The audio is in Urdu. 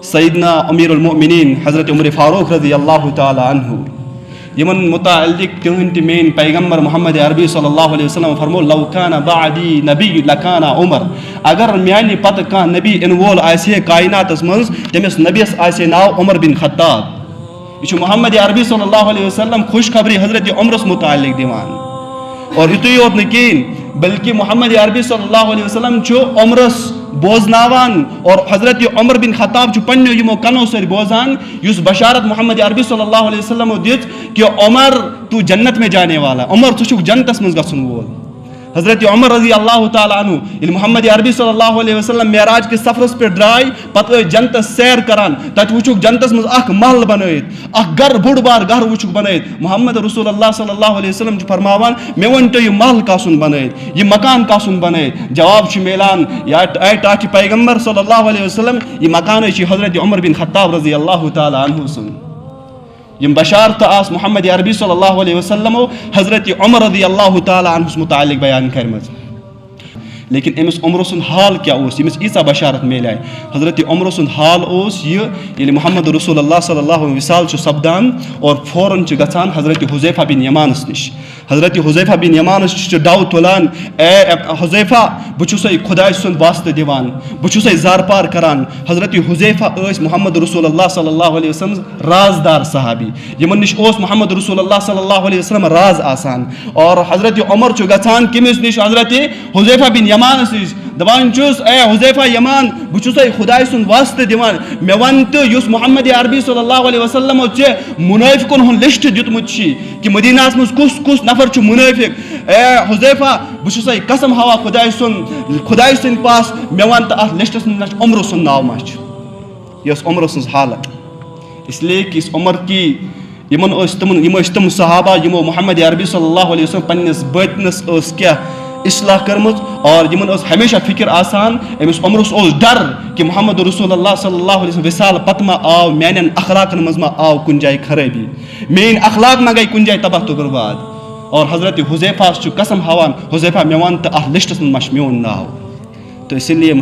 سیدنا امیر المؤمنین حضرت عمر فاروق رضی اللہ تعالیٰ عنہ یمن متعلق تہند مین پیغمبر محمد عربی صلی اللہ علیہ وسلم فرمو لو کان بعدی نبی لکان عمر اگر میانہ پتہ کان نبی ان وول آسہ کائناتس مز تمس نبیس آسہ ناو عمر بن خطاب یہ محمد عربی صلی اللہ علیہ وسلم خوشخبری حضرت عمرس متعلق دیوان اور یتوی یوت نکین بلکہ محمد عربی صلی اللہ علیہ وسلم عمرس بوزناوان اور حضرت عمر بن خطاب پنو یمو کنو سر بوزان اس بشارت محمد عربی صلی اللہ علیہ وسلم دت کہ عمر تو جنت میں جانے والا عمر تو جنتس مز گژھن وول حضرت عمر رضی اللہ تعالیٰ عنہ یل محمد عربی صلی اللہ علیہ وسلم معراج کے سفرس پہ درائے پتہ جنتس سیر کران تت وچھک جنتس مز اخ محل بنائت اخ گھر بوڑ بار گھر وچھک بنائت محمد رسول اللہ صلی اللہ علیہ وسلم فرماوان مے ونتو یہ محل کاسن بنائت یہ مکان کاسن بنائت جواب چھ میلان یا ٹاچ پیغمبر صلی اللہ علیہ وسلم یہ مکان چھ حضرت عمر بن خطاب رضی اللہ تعالیٰ عنہ سن یم بشارت آس محمد عربی صلی اللہ علیہ وسلم حضرت عمر رضی اللہ تعالیٰ عنہ متعلق بیان کرمز لیکن امس عمر سن حال کیا اس یمس ایسا بشارت میلے حضرت عمر سن حال اس یہ محمد رسول اللہ صلی اللہ علیہ وسلم سپدان اور فوراً گژھان حضرت حذیفہ بن یمانس نش حضرت حذیفہ بن یمانس ڈو تلان اے حذیفہ بچھسے خدا سن واسطہ دیوان بچھسے زار پار کران حضرت حذیفہ اس محمد رسول اللہ صلی اللہ علیہ وسلم رازدار صحابی یمن نش اس محمد رسول اللہ صلی اللہ علیہ وسلم راز آسان اور حضرت عمر گژھان کمس نش حضرت حذیفہ بن یمانس نش دپان چھس اے حذیفہ یمان بچھسے خدا سن واسطہ دیوان مے ون تو یس محمد عربی صلی اللہ علیہ وسلم منافقن ہن لسٹ دتمت کہ مدینہ مز کس کس نفر چھ منافق اے حذیفہ بچھسے قسم ہوا خدا سن پاس مے ون تو ات لسٹس مز عمر سن ناو مچ یس عمر سن حالت اس لیے کہ اس عمر کی یم تم صحابہ یمو محمد عربی صلی اللہ علیہ وسلم پنس باطنس کیا اصلاح کرمز اور یمن ہمیشہ فکر آسان امس عمرس ڈر کہ محمد رسول اللہ صلی اللہ علیہ وسلم وصال پتہ ما آو میان اخلاقن مز ما آو کن جائے خرابی مین اخلاق ما گئی کن جائے تباہ تو برباد اور حضرت حذیفہ قسم ہاوان حذیفہ مے ون تو ات لسٹس مش میون ناو تو اسی لیے